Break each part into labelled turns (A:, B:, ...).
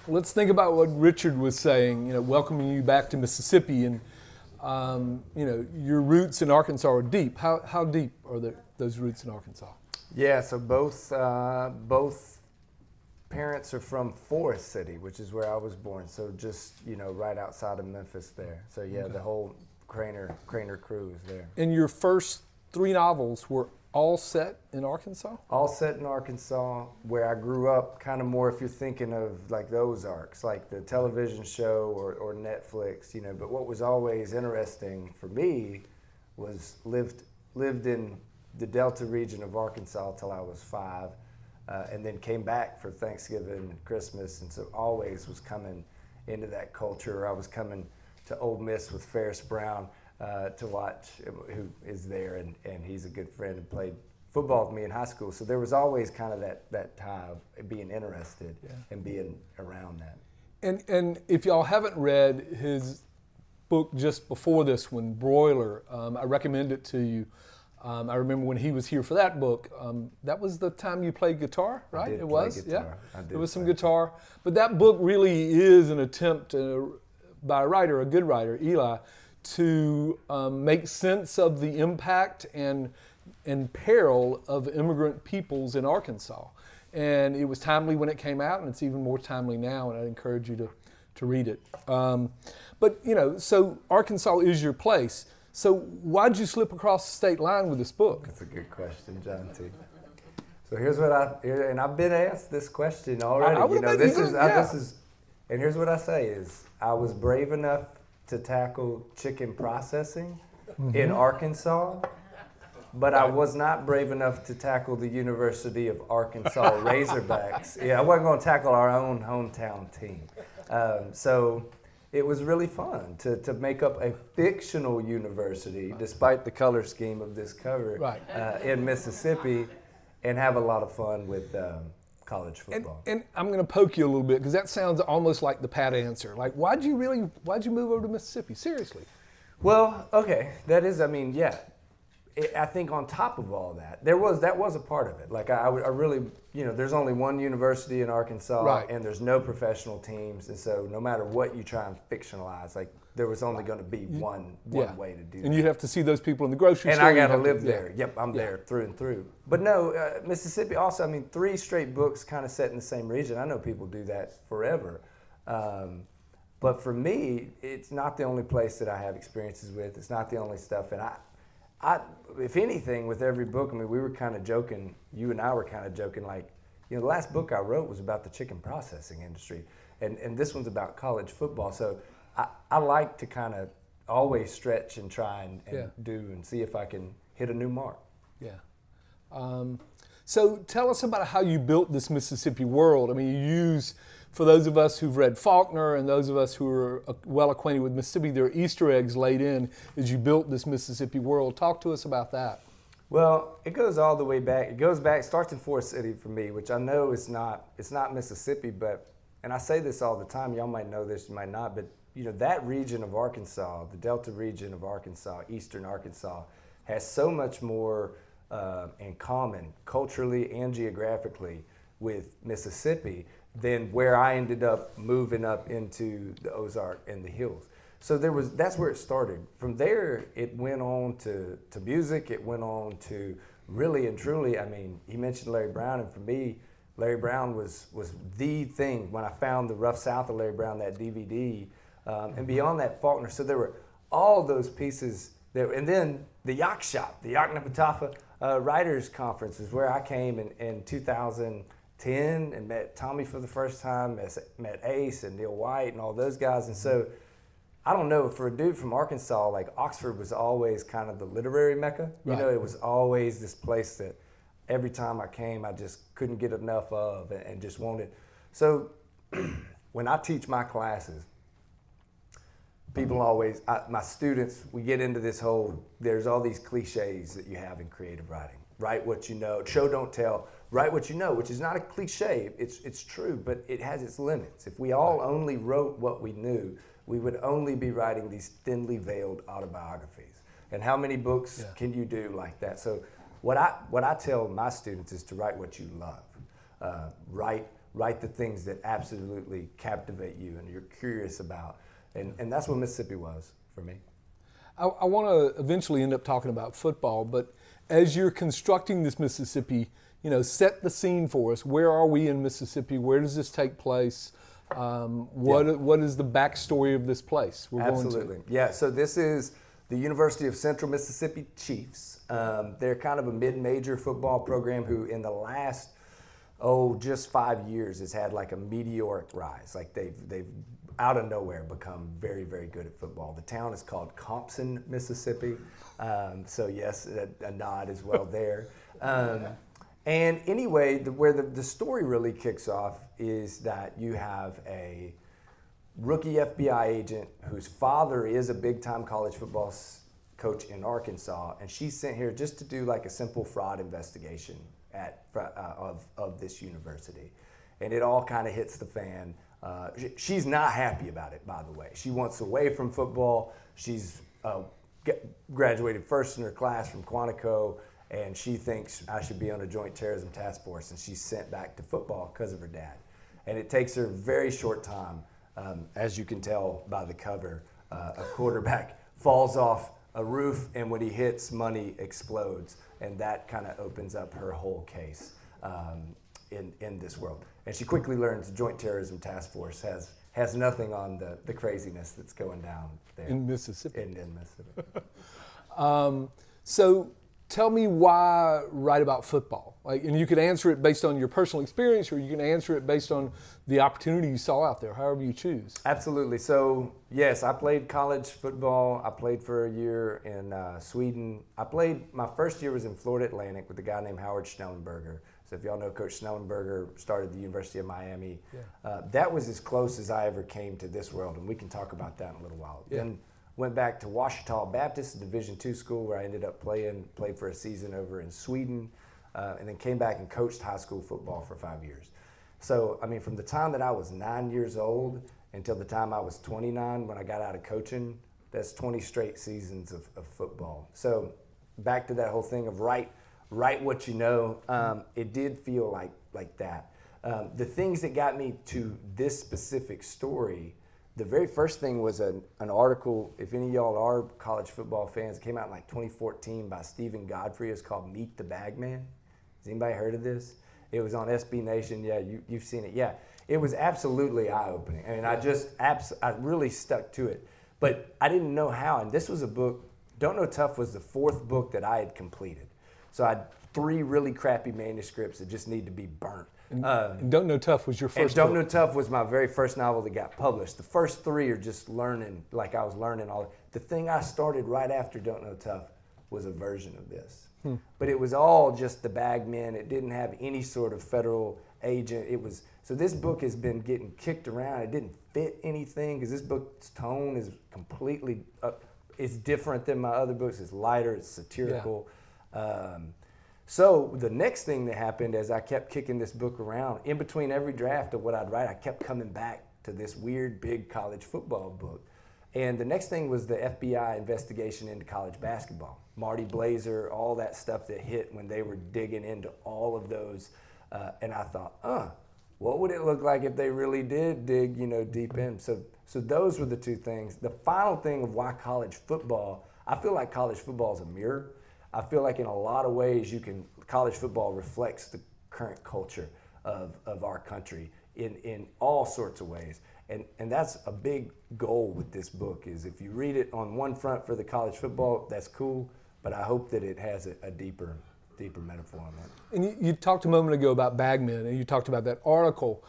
A: Let's think about what Richard was saying, welcoming you back to Mississippi, and your roots in Arkansas are deep. How deep are those roots in Arkansas?
B: Yeah, so both parents are from Forest City, which is where I was born. So just right outside of Memphis there. So yeah, okay. The whole Cranor crew is there.
A: And your first 3 novels were all set in Arkansas?
B: All set in Arkansas, where I grew up, kind of more if you're thinking of like the Ozarks, like the television show or Netflix, But what was always interesting for me was lived in the Delta region of Arkansas till I was 5, and then came back for Thanksgiving and Christmas, and so always was coming into that culture. I was coming to Ole Miss with Ferris Brown to watch, who is there, and he's a good friend and played football with me in high school. So there was always kind of that tie of being interested and being around that.
A: And if y'all haven't read his book just before this one, Broiler, I recommend it to you. I remember when he was here for that book, that was the time you played guitar, right?
B: It was, guitar.
A: Yeah. There was some guitar. But that book really is an attempt by a writer, a good writer, Eli, to make sense of the impact and peril of immigrant peoples in Arkansas. And it was timely when it came out, and it's even more timely now, and I encourage you to read it. But so Arkansas is your place. So why'd you slip across the state line with this book?
B: That's a good question, John T. So here's what and I've been asked this question already. And here's what I say is, I was brave enough to tackle chicken processing in Arkansas, but I was not brave enough to tackle the University of Arkansas Razorbacks. Yeah, I wasn't going to tackle our own hometown team. So it was really fun to make up a fictional university, despite the color scheme of this cover, in Mississippi, and have a lot of fun with college football.
A: And I'm going to poke you a little bit, because that sounds almost like the pat answer. Like, why'd you move over to Mississippi? Seriously.
B: Well, okay, I think on top of all that, that was a part of it. Like I really, there's only one university in Arkansas, and there's no professional teams, and so no matter what you try and fictionalize, like there was only going to be one way to do that.
A: And you'd have to see those people in the grocery store.
B: And I got to live there. Yep, I'm there through and through. But no, Mississippi also, 3 straight books kind of set in the same region. I know people do that forever. But for me, it's not the only place that I have experiences with. It's not the only stuff. And I, if anything, with every book, we were kind of joking, you and I were kind of joking, like, the last book I wrote was about the chicken processing industry, and this one's about college football. So I like to kind of always stretch and try and do and see if I can hit a new mark.
A: Yeah. So tell us about how you built this Mississippi world. You use, for those of us who've read Faulkner and those of us who are well acquainted with Mississippi, there are Easter eggs laid in as you built this Mississippi world. Talk to us about that.
B: Well, it goes all the way back. It starts in Forest City for me, which I know it's not Mississippi, but, and I say this all the time, y'all might know this, you might not, but that region of Arkansas, the Delta region of Arkansas, eastern Arkansas, has so much more in common culturally and geographically with Mississippi than where I ended up moving up into the Ozark and the hills. So that's where it started. From there, it went on to music. It went on to really and truly, he mentioned Larry Brown, and for me, Larry Brown was the thing. When I found the Rough South of Larry Brown, that DVD, and beyond that, Faulkner. So there were all those pieces there. And then the Yak Shop, the Yaknapatafa Writers Conference is where I came in 2010 and met Tommy for the first time, met Ace and Neil White and all those guys. And so, I don't know, for a dude from Arkansas, like Oxford was always kind of the literary mecca. It was always this place that every time I came, I just couldn't get enough of and just wanted. So when I teach my classes, people always, my students, we get into this there's all these cliches that you have in creative writing. Write what you know, show, don't tell, write what you know, which is not a cliche, it's true, but it has its limits. If we all only wrote what we knew, we would only be writing these thinly veiled autobiographies. And how many books can you do like that? So what I tell my students is to write what you love. Write write the things that absolutely captivate you and you're curious about. And that's what Mississippi was for me.
A: I want to eventually end up talking about football, but as you're constructing this Mississippi, set the scene for us. Where are we in Mississippi? Where does this take place? What is the backstory of this place we're
B: Absolutely.
A: going to?
B: Yeah, so this is the University of Central Mississippi Chiefs. They're kind of a mid-major football program who in the last, just 5 years has had like a meteoric rise. Like they've out of nowhere become very, very good at football. The town is called Compson, Mississippi. So yes, a nod as well there. And anyway, where the story really kicks off is that you have a rookie FBI agent whose father is a big-time college football coach in Arkansas, and she's sent here just to do like a simple fraud investigation of this university. And it all kind of hits the fan. She's not happy about it, by the way. She wants away from football. She's graduated first in her class from Quantico, and she thinks I should be on a joint terrorism task force, and she's sent back to football because of her dad. And it takes her a very short time, as you can tell by the cover, a quarterback falls off a roof, and when he hits, money explodes, and that kind of opens up her whole case in this world. And she quickly learns the Joint Terrorism Task Force has nothing on the craziness that's going down there.
A: In Mississippi.
B: In Mississippi.
A: So tell me why write about football? And you can answer it based on your personal experience, or you can answer it based on the opportunity you saw out there, however you choose.
B: Absolutely. So yes, I played college football. I played for a year in Sweden. My first year was in Florida Atlantic with a guy named Howard Schnellenberger. So if y'all know Coach Schnellenberger, started the University of Miami. Yeah. That was as close as I ever came to this world, and we can talk about that in a little while. Yeah. Then went back to Ouachita Baptist, a Division II school where I ended up played for a season over in Sweden, and then came back and coached high school football for 5 years. So, I mean, from the time that I was 9 years old until the time I was 29 when I got out of coaching, that's 20 straight seasons of football. So back to that whole thing of write what you know, it did feel like that. The things that got me to this specific story, the very first thing was an article, if any of y'all are college football fans, it came out in like 2014 by Stephen Godfrey. It's called Meet the Bagman. Has anybody heard of this? It was on SB Nation. Yeah, you've seen it. Yeah, it was absolutely eye-opening. I mean, I really stuck to it. But I didn't know how, and this was a book, Don't Know Tough was the fourth book that I had completed. So I had 3 really crappy manuscripts that just need to be burnt.
A: And Don't Know Tough was your first
B: book.
A: book.
B: Don't Know Tough was my very first novel that got published. The first 3 are just learning, like I was learning all. The thing I started right after Don't Know Tough was a version of this. But it was all just the bagmen. It didn't have any sort of federal agent. So this book has been getting kicked around. It didn't fit anything because this book's tone is completely, it's different than my other books. It's lighter, it's satirical. Yeah. So the next thing that happened as I kept kicking this book around, in between every draft of what I'd write, I kept coming back to this weird big college football book. And the next thing was the FBI investigation into college basketball. Marty Blazer, all that stuff that hit when they were digging into all of those. And I thought, what would it look like if they really did dig, deep in? So those were the 2 things. The final thing of why college football, I feel like college football is a mirror. I feel like in a lot of ways college football reflects the current culture of our country in all sorts of ways. And that's a big goal with this book is if you read it on one front for the college football, that's cool, but I hope that it has a deeper metaphor on that.
A: And you talked a moment ago about bagmen, and you talked about that article.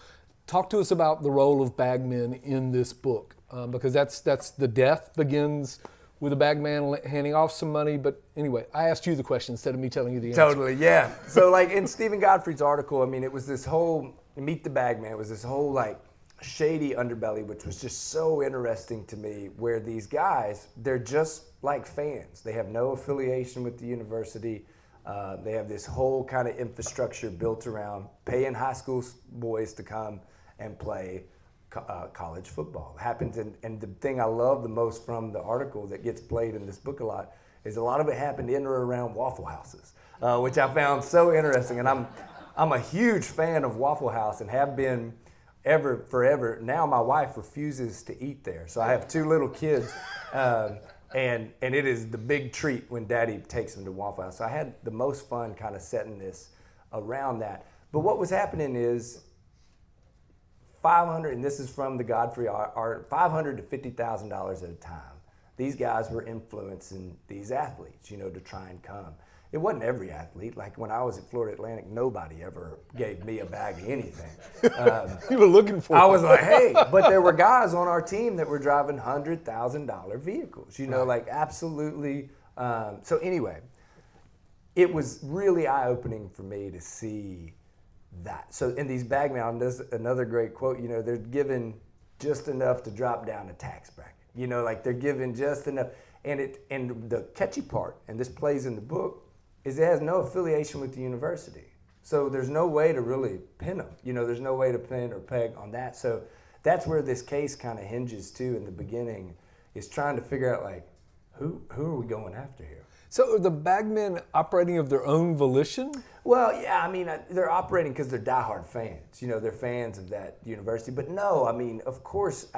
A: Talk to us about the role of bagmen in this book, because that's the death begins with a bagman handing off some money. But anyway, I asked you the question instead of me telling you the answer.
B: Totally, yeah. So like in Stephen Godfrey's article, I mean, it was this whole, Meet the Bagman, it was this whole like shady underbelly, which was just so interesting to me, where these guys, they're just like fans. They have no affiliation with the university. They have this whole kind of infrastructure built around paying high school boys to come and play college football. It happens, and the thing I love the most from the article that gets played in this book a lot is a lot of it happened in or around Waffle Houses, which I found so interesting. And I'm a huge fan of Waffle House and have been forever. Now my wife refuses to eat there. So I have 2 little kids. And it is the big treat when Daddy takes them to Waffle House. So I had the most fun kind of setting this around that. But what was happening is 500, and this is from the Godfrey art, $500 to $50,000 at a time. These guys were influencing these athletes, to try and come. It wasn't every athlete. Like when I was at Florida Atlantic, nobody ever gave me a bag of anything.
A: You were looking for it.
B: I was like, hey, but there were guys on our team that were driving $100,000 vehicles, like absolutely. So anyway, it was really eye-opening for me to see that. So in these bag men, there's another great quote, they're given just enough to drop down a tax bracket. Like they're given just enough. And the catchy part, and this plays in the book, is it has no affiliation with the university. So there's no way to really pin them. There's no way to pin or peg on that. So that's where this case kind of hinges too in the beginning, is trying to figure out like, who are we going after here?
A: So are the bagmen operating of their own volition?
B: Well, yeah, I mean, they're operating because they're diehard fans. They're fans of that university. But no, I mean, of course,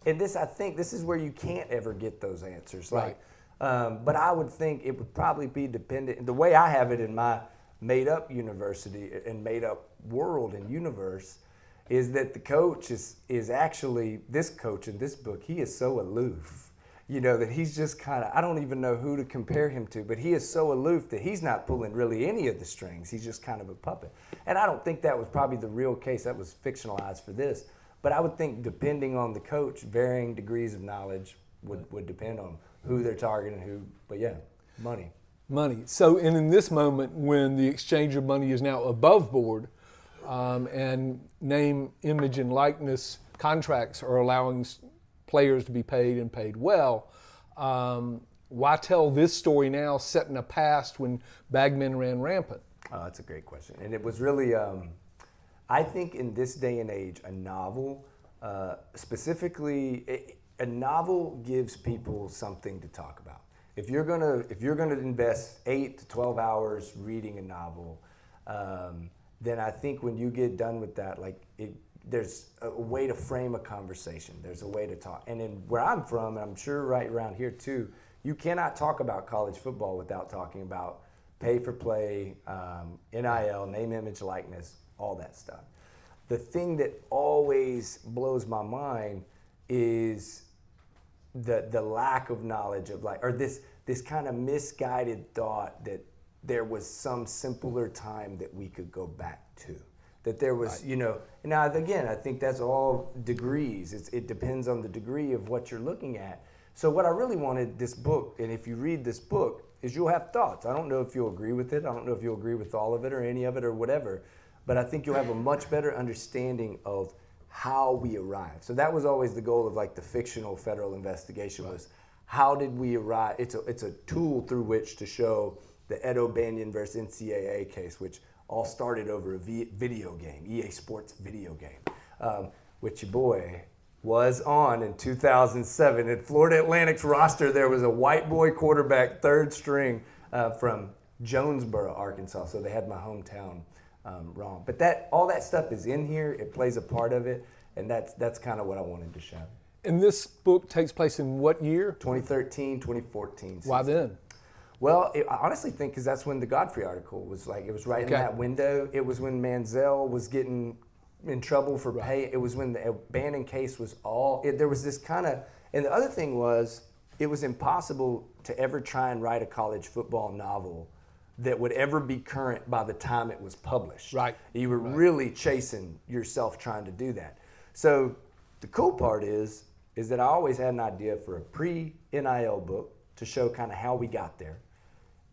B: and I think this is where you can't ever get those answers. Like, but I would think it would probably be dependent. The way I have it in my made-up university and made-up world and universe is that the coach is actually, this coach in this book, he is so aloof. That he's just kind of, I don't even know who to compare him to, but he is so aloof that he's not pulling really any of the strings. He's just kind of a puppet. And I don't think that was probably the real case. That was fictionalized for this. But I would think depending on the coach, varying degrees of knowledge would depend on who they're targeting, but yeah, money.
A: Money. So in this moment when the exchange of money is now above board and name, image, and likeness contracts are allowing players to be paid and paid well, why tell this story now set in a past when bagmen ran rampant?
B: Oh, that's a great question. And it was really, I think in this day and age, a novel, specifically, a novel gives people something to talk about. If you're gonna invest 8 to 12 hours reading a novel, then I think when you get done with that, there's a way to frame a conversation. There's a way to talk. And in where I'm from, and I'm sure right around here too, you cannot talk about college football without talking about pay for play, NIL, name, image, likeness, all that stuff. The thing that always blows my mind is the lack of knowledge of or this kind of misguided thought that there was some simpler time that we could go back to. That there was, now again, I think that's all degrees. It depends on the degree of what you're looking at. So what I really wanted this book, and if you read this book, is you'll have thoughts. I don't know if you'll agree with it. I don't know if you'll agree with all of it or any of it or whatever, but I think you'll have a much better understanding of how we arrived. So that was always the goal of the fictional federal investigation was how did we arrive? It's a tool through which to show the Ed O'Banion versus NCAA case, which all started over a video game, EA Sports video game, which your boy was on in 2007. In Florida Atlantic's roster, there was a white boy quarterback, third string from Jonesboro, Arkansas. So they had my hometown wrong. But all that stuff is in here. It plays a part of it, and that's kind of what I wanted to show.
A: And this book takes place in what year?
B: 2013, 2014.
A: Why then?
B: Well, I honestly think because that's when the Godfrey article was it was right in that window. It was when Manziel was getting in trouble for pay. It was when the Bannon case was there was this kind of, and the other thing was, it was impossible to ever try and write a college football novel that would ever be current by the time it was published.
A: Right.
B: You were really chasing yourself trying to do that. So the cool part is that I always had an idea for a pre-NIL book to show kind of how we got there.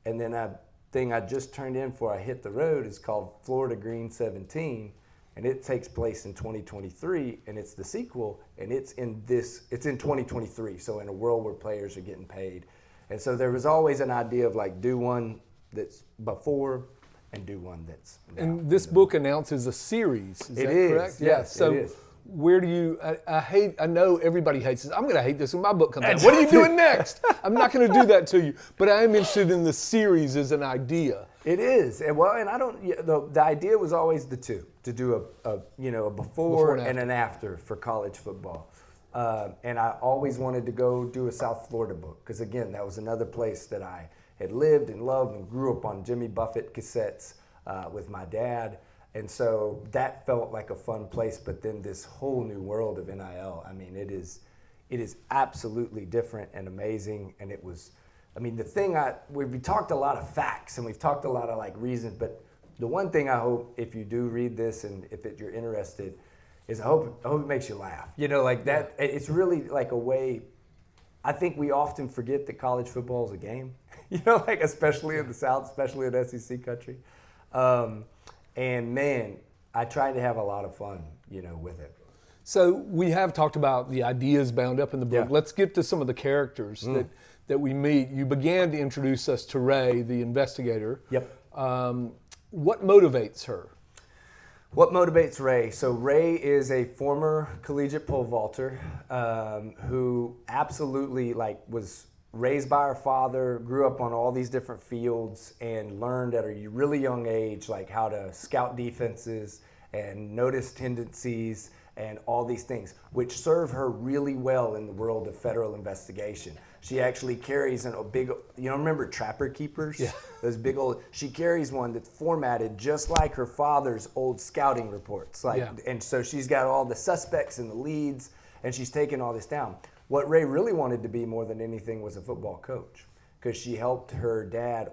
B: And then a thing I just turned in before I hit the road is called Florida Green 17, and it takes place in 2023, and it's the sequel, and it's in 2023, so in a world where players are getting paid. And so there was always an idea of do one that's before and do one that's now.
A: And this book announces a series, is that correct?
B: Yes,
A: so
B: it is.
A: Where do you, I know everybody hates this. I'm going to hate this when my book comes out. What are you doing next? I'm not going to do that to you. But I am interested in the series as an idea.
B: It is. And well, and I don't. The idea was always the two to do a before and an after for college football. And I always wanted to go do a South Florida book because again, that was another place that I had lived and loved and grew up on Jimmy Buffett cassettes with my dad. And so that felt like a fun place. But then this whole new world of NIL. I mean, it is absolutely different and amazing. And it was. I mean, the thing we talked a lot of facts and we've talked a lot of like reasons, but the one thing I hope if you do read this and if you're interested is I hope it makes you laugh. You know, like that. It's really like a way. I think we often forget that college football is a game. You know, like especially in the South, especially in SEC country. And man, I tried to have a lot of fun, with it.
A: So we have talked about the ideas bound up in the book.
B: Yeah.
A: Let's get to some of the characters that we meet. You began to introduce us to Rae, the investigator.
B: Yep.
A: What motivates her?
B: What motivates Rae? So Rae is a former collegiate pole vaulter who absolutely was raised by her father, grew up on all these different fields, and learned at a really young age how to scout defenses and notice tendencies and all these things, which serve her really well in the world of federal investigation. She actually carries a big, remember trapper keepers?
A: Yeah.
B: Those big old, she carries one that's formatted just like her father's old scouting reports. And so she's got all the suspects and the leads, and she's taken all this down. What Rae really wanted to be more than anything was a football coach, because she helped her dad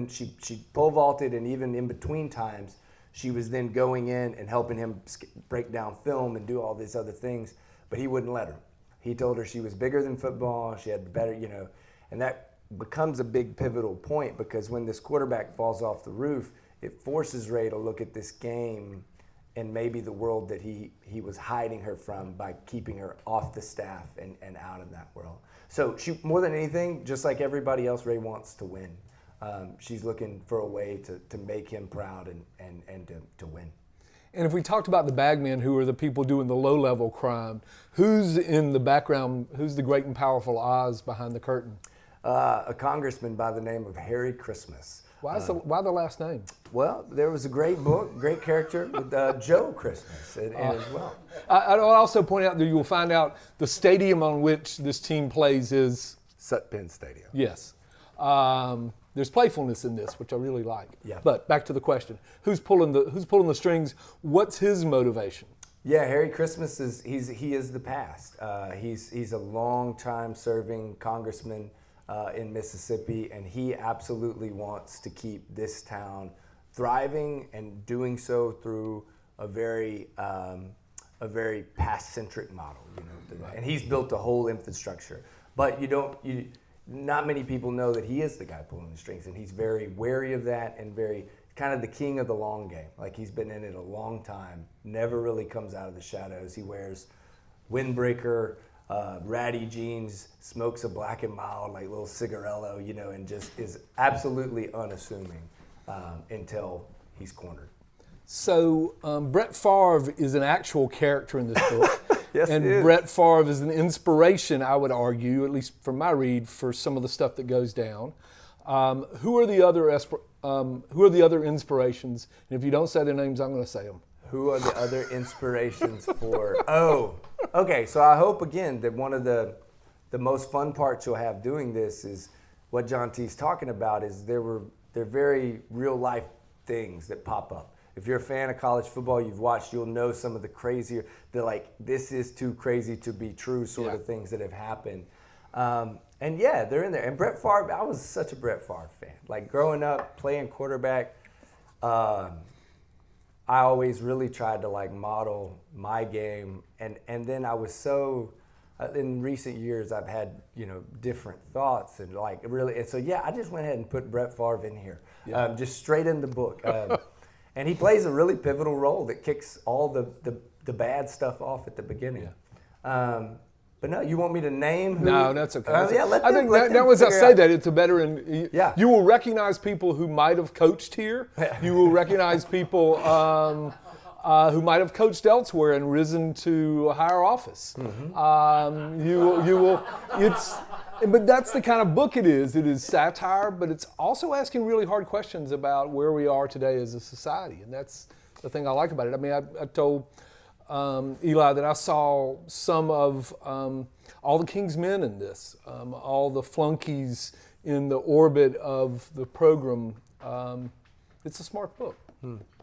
B: she pole vaulted, and even in between times, she was then going in and helping him break down film and do all these other things, but he wouldn't let her. He told her she was bigger than football, she had better, and that becomes a big pivotal point because when this quarterback falls off the roof, it forces Rae to look at this game and maybe the world that he was hiding her from by keeping her off the staff and out of that world. So she, more than anything, just like everybody else, Rae wants to win. She's looking for a way to make him proud and to win.
A: And if we talked about the bagmen, who are the people doing the low-level crime, who's in the background, who's the great and powerful Oz behind the curtain?
B: A congressman by the name of Harry Christmas.
A: Why the last name?
B: Well, there was a great book, great character with Joe Christmas in as well.
A: I'll also point out that you will find out the stadium on which this team plays is
B: Sutpen Stadium.
A: Yes. There's playfulness in this, which I really like.
B: Yeah.
A: But back to the question: who's pulling the strings? What's his motivation?
B: Yeah, Harry Christmas he is the past. He's a long-time serving congressman in Mississippi, and he absolutely wants to keep this town thriving and doing so through a very past-centric model. And he's built a whole infrastructure, but not many people know that he is the guy pulling the strings, and he's very wary of that and very kind of the king of the long game. He's been in it a long time, never really comes out of the shadows. He wears windbreaker, ratty jeans, smokes a Black and Mild, little cigarello, and just is absolutely unassuming until he's cornered.
A: So Brett Favre is an actual character in this book.
B: Yes,
A: and Brett Favre is an inspiration, I would argue, at least from my read, for some of the stuff that goes down. Who are the other inspirations? And if you don't say their names, I'm going to say them.
B: Who are the other inspirations for? Oh, okay. So I hope again that one of the most fun parts you'll have doing this is what John T's talking about. Is they're very real life things that pop up. If you're a fan of college football, you'll know some of the crazier, this is too crazy to be true sort of things that have happened. And yeah, they're in there. And Brett Favre, I was such a Brett Favre fan. Growing up, playing quarterback, I always really tried to model my game. And then I was so, in recent years, I've had, different thoughts and really, and so yeah, I just went ahead and put Brett Favre in here, just straight in the book. And he plays a really pivotal role that kicks all the bad stuff off at the beginning. Yeah. But no, you want me to name who?
A: No, that's okay.
B: Yeah,
A: I think that was I say that it's a veteran.
B: Yeah.
A: You will recognize people who might have coached here. You will recognize people who might have coached elsewhere and risen to a higher office. Mm-hmm. You will. But that's the kind of book it is. It is satire, but it's also asking really hard questions about where we are today as a society. And that's the thing I like about it. I mean, I told Eli that I saw some of all the King's Men in this, all the flunkies in the orbit of the program. It's a smart book.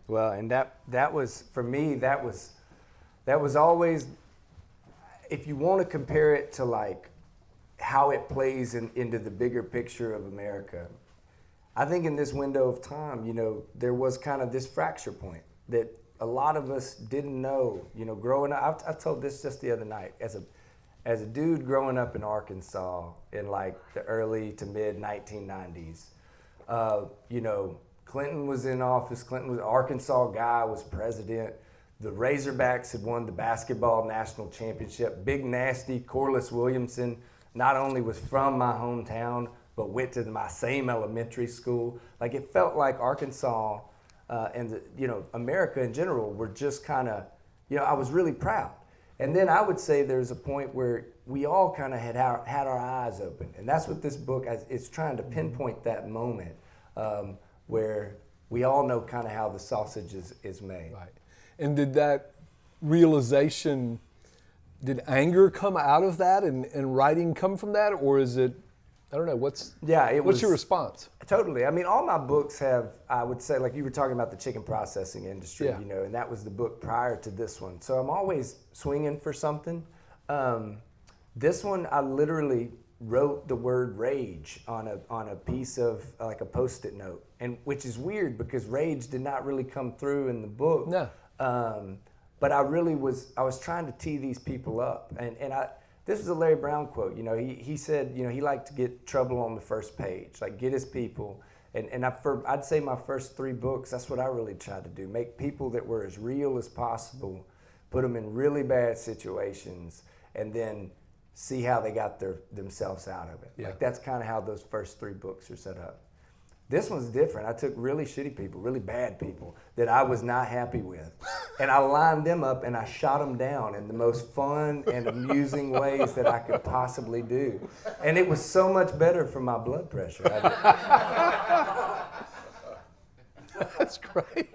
B: Well, and that was, for me, that was always, if you want to compare it to like how it plays into the bigger picture of America, I think in this window of time, you know, there was kind of this fracture point that a lot of us didn't know, you know, growing up. I told this just the other night, as a dude growing up in Arkansas in like the early to mid 1990s, you know, Clinton was in office, Clinton was Arkansas guy, was president. The Razorbacks had won the basketball national championship. Big Nasty, Corliss Williamson, not only was from my hometown, but went to my same elementary school. Like, it felt like Arkansas and America in general were just kind of, you know, I was really proud. And then I would say there's a point where we all kind of had our eyes open. And that's what this book is trying to pinpoint, that moment where we all know kind of how the sausage is made.
A: Right. And did that realization, did anger come out of that and writing come from that? Or is it, I don't know, what's your response?
B: Totally. I mean, all my books have, I would say, like you were talking about the chicken processing industry, you know, and that was the book prior to this one. So I'm always swinging for something. This one, I literally wrote the word rage on a piece of like a Post-it note, and which is weird because rage did not really come through in the book.
A: No.
B: But I was trying to tee these people up, and this was a Larry Brown quote. You know, he said, you know, he liked to get trouble on the first page, like get his people. And I'd say my first 3 books, that's what I really tried to do: make people that were as real as possible, put them in really bad situations, and then see how they got themselves out of it. Yeah. Like, that's kind of how those first 3 books are set up. This one's different. I took really shitty people, really bad people that I was not happy with, and I lined them up and I shot them down in the most fun and amusing ways that I could possibly do. And it was so much better for my blood pressure.
A: That's great.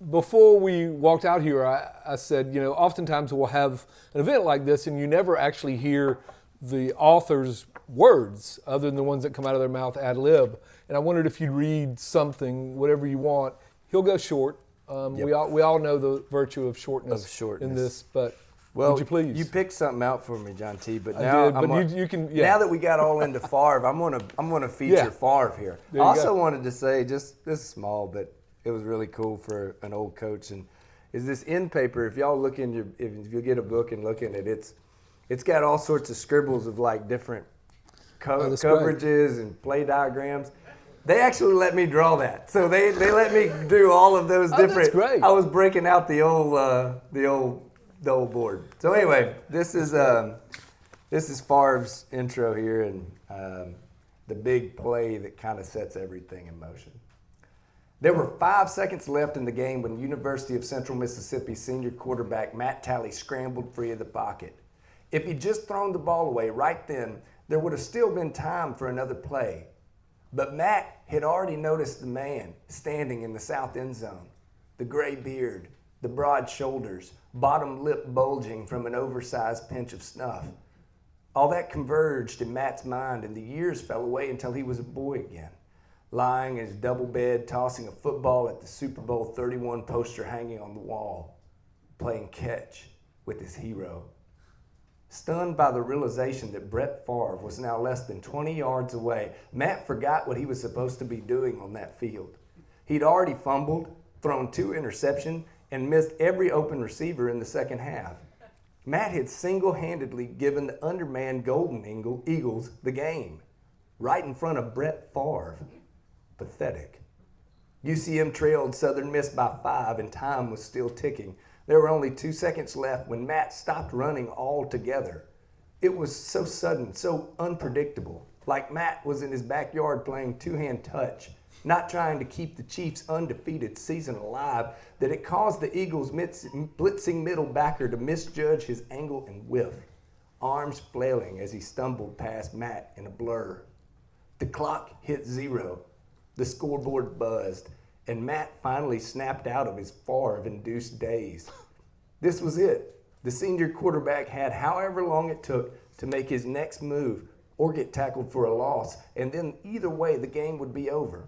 A: Before we walked out here, I said, you know, oftentimes we'll have an event like this and you never actually hear the author's words other than the ones that come out of their mouth ad lib. And I wondered if you'd read something, whatever you want. He'll go short. Yep. We all know the virtue of shortness in this, but would you please? You
B: picked something out for me, John T. But now
A: you can. Yeah.
B: Now that we got all into Favre, I'm gonna feature Favre here. I also wanted to say, just this is small, but it was really cool for an old coach, and is this end paper. If y'all look in if you get a book and look in it, it's got all sorts of scribbles of like different coverages and play diagrams. They actually let me draw that, so they let me do all of those different.
A: That's great.
B: I was breaking out the old board. So anyway, this is Favre's intro here, and the big play that kind of sets everything in motion. There were 5 seconds left in the game when University of Central Mississippi senior quarterback Matt Talley scrambled free of the pocket. If he'd just thrown the ball away right then, there would have still been time for another play. But Matt had already noticed the man standing in the south end zone. The gray beard, the broad shoulders, bottom lip bulging from an oversized pinch of snuff. All that converged in Matt's mind, and the years fell away until he was a boy again, lying in his double bed, tossing a football at the Super Bowl 31 poster hanging on the wall, playing catch with his hero. Stunned by the realization that Brett Favre was now less than 20 yards away, Matt forgot what he was supposed to be doing on that field. He'd already fumbled, thrown 2 interceptions, and missed every open receiver in the second half. Matt had single-handedly given the undermanned Golden Eagles the game, right in front of Brett Favre. Pathetic. UCM trailed Southern Miss by 5, and time was still ticking. There were only 2 seconds left when Matt stopped running altogether. It was so sudden, so unpredictable, like Matt was in his backyard playing two-hand touch, not trying to keep the Chiefs' undefeated season alive, that it caused the Eagles' blitzing middle backer to misjudge his angle and whiff. arms flailing as he stumbled past Matt in a blur. The clock hit 0, the scoreboard buzzed, and Matt finally snapped out of his Favre-induced daze. This was it. The senior quarterback had however long it took to make his next move or get tackled for a loss, and then either way the game would be over.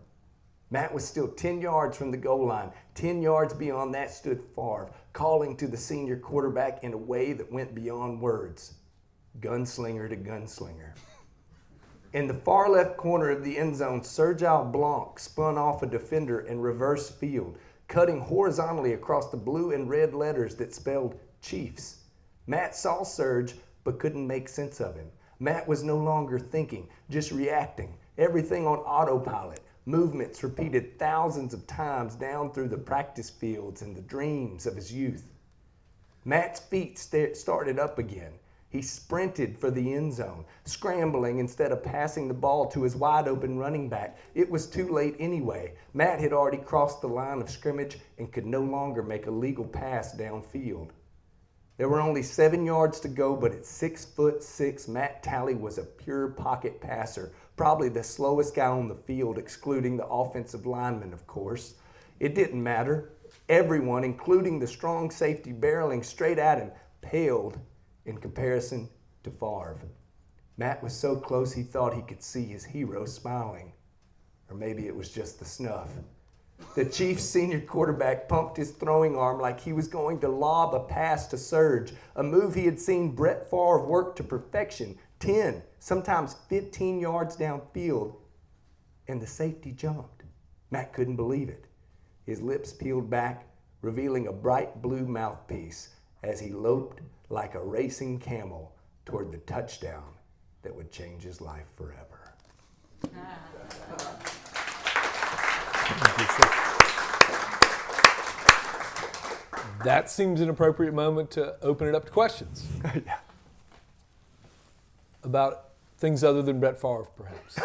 B: Matt was still 10 yards from the goal line. 10 yards beyond that stood Favre, calling to the senior quarterback in a way that went beyond words. Gunslinger to gunslinger. In the far left corner of the end zone, Sergio Blanc spun off a defender in reverse field, cutting horizontally across the blue and red letters that spelled Chiefs. Matt saw Serge, but couldn't make sense of him. Matt was no longer thinking, just reacting. Everything on autopilot. Movements repeated thousands of times down through the practice fields and the dreams of his youth. Matt's feet started up again. He sprinted for the end zone, scrambling instead of passing the ball to his wide-open running back. It was too late anyway. Matt had already crossed the line of scrimmage and could no longer make a legal pass downfield. There were only 7 yards to go, but at 6'6", Matt Talley was a pure pocket passer, probably the slowest guy on the field, excluding the offensive lineman, of course. It didn't matter. Everyone, including the strong safety barreling straight at him, paled in comparison to Favre. Matt was so close he thought he could see his hero smiling. Or maybe it was just the snuff. The Chiefs' senior quarterback pumped his throwing arm like he was going to lob a pass to Serge, a move he had seen Brett Favre work to perfection, 10, sometimes 15 yards downfield, and the safety jumped. Matt couldn't believe it. His lips peeled back, revealing a bright blue mouthpiece as he loped like a racing camel toward the touchdown that would change his life forever.
A: That seems an appropriate moment to open it up to questions.
B: Yeah.
A: About things other than Brett Favre, perhaps.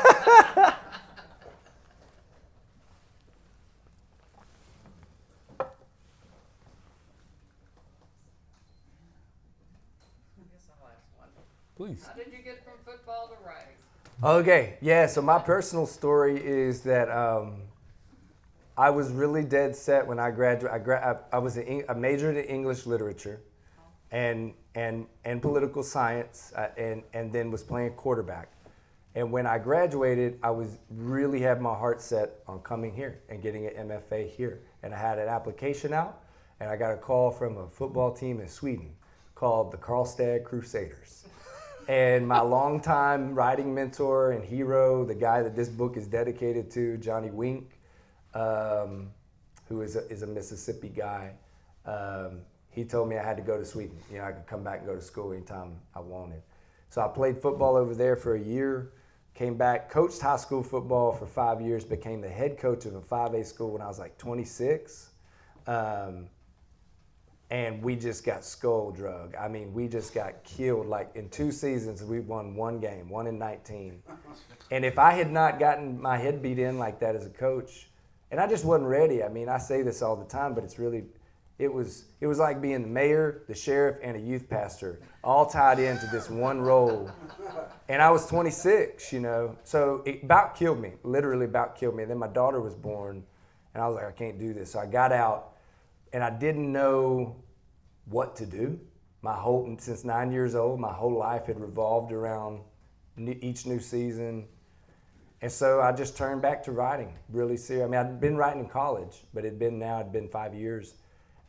A: Please.
C: How did you get from football to writing?
B: Okay, yeah, so my personal story is that I was really dead set when I graduated. I majored in English literature and political science and then was playing quarterback. And when I graduated, I was really had my heart set on coming here and getting an MFA here. And I had an application out, and I got a call from a football team in Sweden called the Karlstad Crusaders. And my longtime writing mentor and hero, the guy that this book is dedicated to, Johnny Wink, who is a Mississippi guy, he told me I had to go to Sweden. You know, I could come back and go to school anytime I wanted. So I played football over there for a year, came back, coached high school football for 5 years, became the head coach of a 5A school when I was like 26. And we just got skull drug. I mean, we just got killed. Like in 2 seasons, we won 1 game, 1 in 19. And if I had not gotten my head beat in like that as a coach, and I just wasn't ready. I mean, I say this all the time, but it's really, it was like being the mayor, the sheriff, and a youth pastor, all tied into this one role. And I was 26, you know. So it about killed me, literally about killed me. And then my daughter was born, and I was like, I can't do this. So I got out. And I didn't know what to do. Since 9 years old, my whole life had revolved around each new season. And so I just turned back to writing, really serious. I mean, I'd been writing in college, but it'd been 5 years.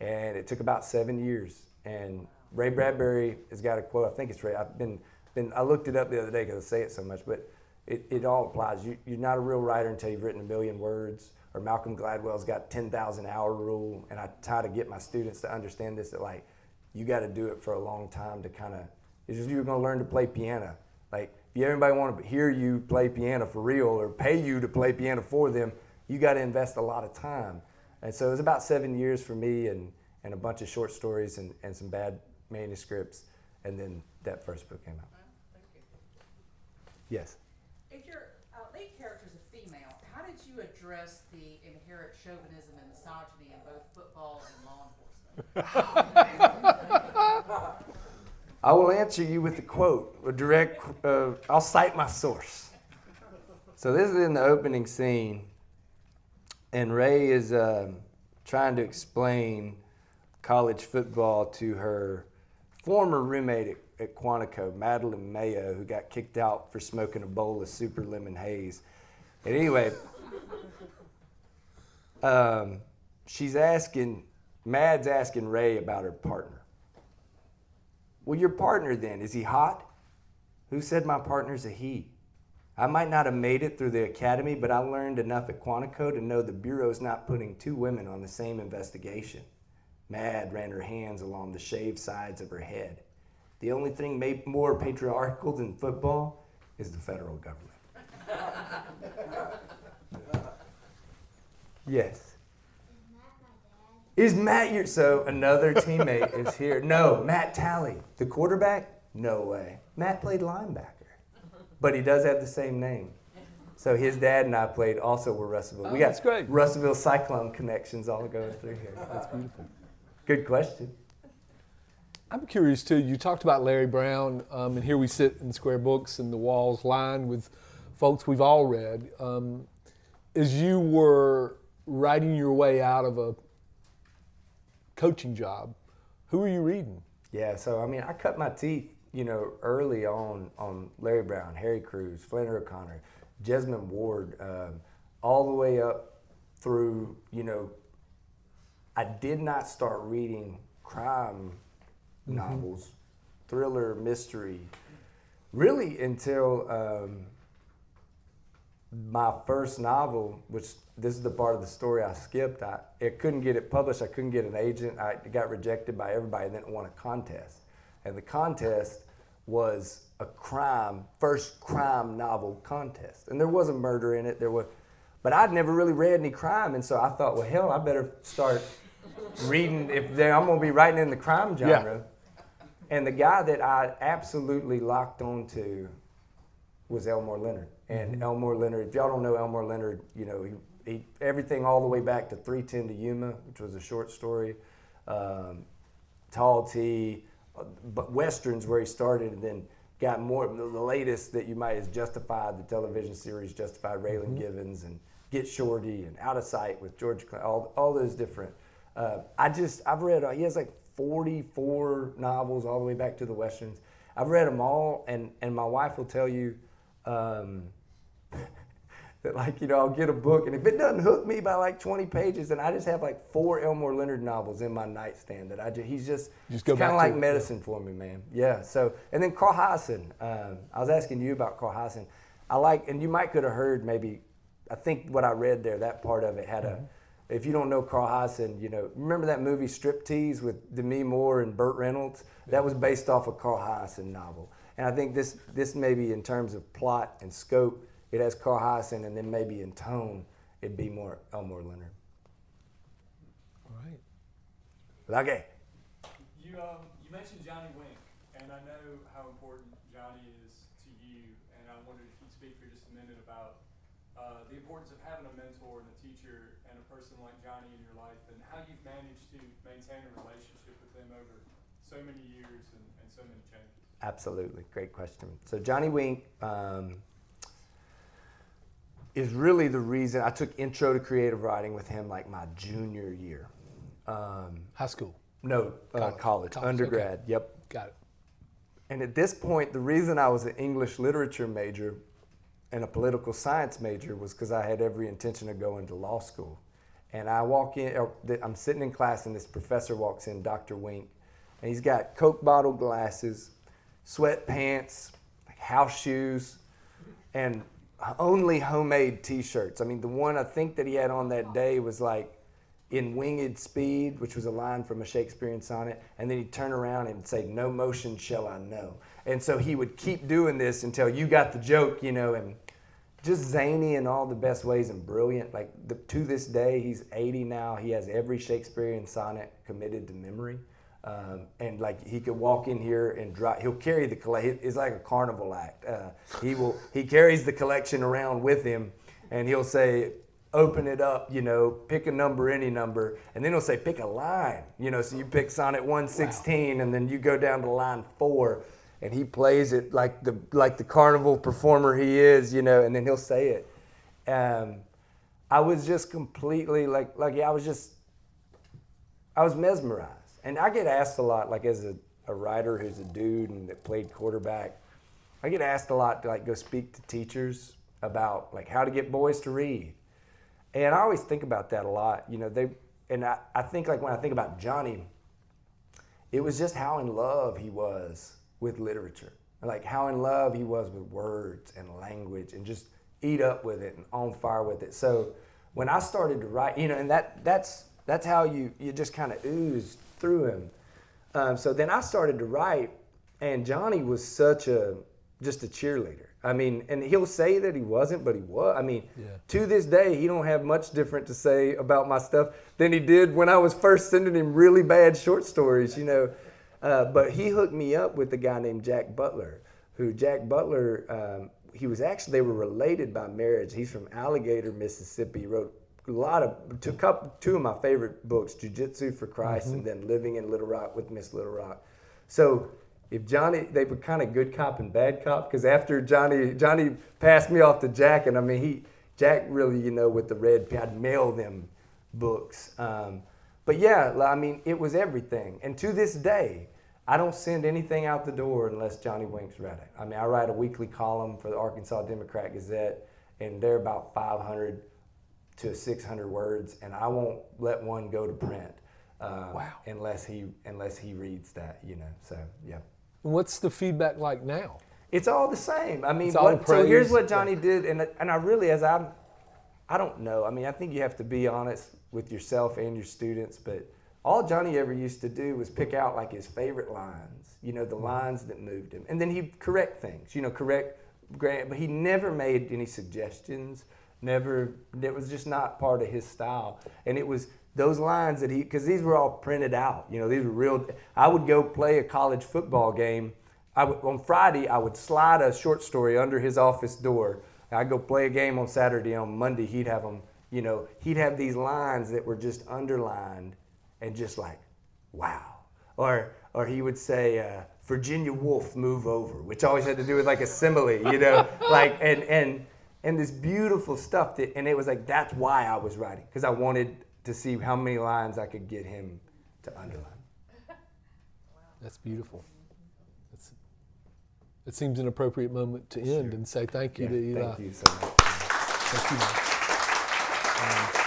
B: And it took about 7 years. And Ray Bradbury has got a quote, I think it's Ray. I looked it up the other day because I say it so much, but it all applies. You're not a real writer until you've written 1 million words. Or Malcolm Gladwell's got 10,000 hour rule, and I try to get my students to understand this, that like, you got to do it for a long time to kind of, it's just you're going to learn to play piano. Like, if everybody want to hear you play piano for real or pay you to play piano for them, you got to invest a lot of time. And so it was about 7 years for me and a bunch of short stories and some bad manuscripts, and then that first book came out.
C: Well, thank you.
B: Yes?
C: If your lead character is a female, how did you address the inherent chauvinism and misogyny in both football and law enforcement?
B: I will answer you with a quote, a direct, I'll cite my source. So this is in the opening scene, and Rae is trying to explain college football to her former roommate at Quantico, Madeline Mayo, who got kicked out for smoking a bowl of super lemon haze. And anyway, Mad's asking Rae about her partner. Well, your partner then, is he hot? Who said my partner's a he? I might not have made it through the academy, but I learned enough at Quantico to know the Bureau's not putting two women on the same investigation. Mad ran her hands along the shaved sides of her head. The only thing more patriarchal than football is the federal government. Yes. Is Matt your... So another teammate is here. No, Matt Talley. The quarterback? No way. Matt played linebacker. But he does have the same name. So his dad and I played also with Russellville.
A: Oh,
B: we got
A: that's great.
B: Russellville Cyclone connections all going through here.
A: That's beautiful.
B: Good question.
A: I'm curious too. You talked about Larry Brown, and here we sit in Square Books and the walls lined with folks we've all read. As you were writing your way out of a coaching job, who are you reading?
B: Yeah, so I mean, I cut my teeth, early on Larry Brown, Harry Crews, Flannery O'Connor, Jesmond Ward, all the way up through, I did not start reading crime novels, thriller, mystery, really until my first novel, which this is the part of the story I skipped. I couldn't get it published. I couldn't get an agent. I got rejected by everybody and then won a contest. And the contest was a first crime novel contest. And there was a murder in it. But I'd never really read any crime. And so I thought, well, hell, I better start reading I'm going to be writing in the crime genre. Yeah. And the guy that I absolutely locked onto was Elmore Leonard. And Elmore Leonard, if y'all don't know Elmore Leonard, he everything all the way back to 310 to Yuma, which was a short story, Tall T, but Westerns where he started, and then got more. The latest that you might is Justified, the television series Justified, Raylan Givens, and Get Shorty, and Out of Sight with George Clooney, all those different. I've read, he has like 44 novels all the way back to the Westerns. I've read them all, and my wife will tell you, that I'll get a book, and if it doesn't hook me by like 20 pages, then I just have like 4 Elmore Leonard novels in my nightstand that he's kind of like medicine for me, man. Yeah. So, and then Carl Hiaasen. I was asking you about Carl Hiaasen. And you could have heard maybe, I think what I read there, that part of it had if you don't know Carl Hiaasen, remember that movie Striptease with Demi Moore and Burt Reynolds? That was based off a Carl Hiaasen novel. And I think this maybe in terms of plot and scope, it has Carl Hiaasen, and then maybe in tone, it'd be more Elmore Leonard.
A: All right.
B: Okay.
D: You mentioned Johnny Wink, and I know how important Johnny is to you, and I wondered if you'd speak for just a minute about the importance of having a mentor and a teacher and a person like Johnny in your life, and how you've managed to maintain a relationship with them over so many years and so many changes. Absolutely. Great question. So Johnny Wink is really the reason I took Intro to Creative Writing with him like my junior year.
A: High school?
D: No, college, undergrad.
A: Okay.
D: Yep.
A: Got it.
D: And at this point, the reason I was an English literature major and a political science major was because I had every intention of going to law school. And I walk in, I'm sitting in class, and this professor walks in, Dr. Wink, and he's got Coke bottle glasses, sweatpants, like house shoes, and only homemade t-shirts. I mean, the one I think that he had on that day was like "In Winged Speed," which was a line from a Shakespearean sonnet, and then he'd turn around and say, "No motion shall I know." And so he would keep doing this until you got the joke, and just zany in all the best ways and brilliant. Like to this day, he's 80 now. He has every Shakespearean sonnet committed to memory. And like he could walk in here and he'll carry the collection. It's like a carnival act. He carries the collection around with him, and he'll say,
B: open it up, you know, pick a number, any number, and then he'll say pick a line, you know, so you pick sonnet 116 and then you go down to line 4 and he plays it like the carnival performer he is, you know, and then he'll say it. I was just completely I was mesmerized. And I get asked a lot, like as a writer who's a dude and that played quarterback, I get asked a lot to like go speak to teachers about like how to get boys to read. And I always think about that a lot, you know. I think like when I think about Johnny, it was just how in love he was with literature, like how in love he was with words and language, and just eat up with it and on fire with it. So when I started to write, you know, and that's how you just kind of oozed through him. So then I started to write, and Johnny was just a cheerleader. I mean, and he'll say that he wasn't, but he was. I mean, to this day, he don't have much different to say about my stuff than he did when I was first sending him really bad short stories, you know. But he hooked me up with a guy named Jack Butler, they were related by marriage. He's from Alligator, Mississippi. He wrote two of my favorite books, Jiu-Jitsu for Christ, and then Living in Little Rock with Miss Little Rock. So if Johnny, they were kind of good cop and bad cop, because after Johnny passed me off to Jack, and I mean, Jack really, you know, with the red pen, I'd mail them books. But yeah, I mean, it was everything. And to this day, I don't send anything out the door unless Johnny Winks read it. I mean, I write a weekly column for the Arkansas Democrat Gazette, and they're about 500 to 600 words, and I won't let one go to print unless he reads that, you know. So yeah.
A: What's the feedback like now?
B: It's all the same. I mean,
A: so
B: here's what Johnny did, and I really, I don't know. I mean, I think you have to be honest with yourself and your students, but all Johnny ever used to do was pick out like his favorite lines, you know, the lines that moved him, and then he'd correct things, you know, but he never made any suggestions. Never, it was just not part of his style. And it was those lines that because these were all printed out, you know, these were real. I would go play a college football game. On Friday, I would slide a short story under his office door. I'd go play a game on Saturday. On Monday, he'd have them, you know, he'd have these lines that were just underlined and just like, wow. Or he would say, Virginia Woolf, move over, which always had to do with like a simile, you know, like, and this beautiful stuff and it was like, that's why I was writing, because I wanted to see how many lines I could get him to underline.
A: That's beautiful. It seems an appropriate moment to end and say thank you to Eli.
B: Thank you so much.
A: Thank you.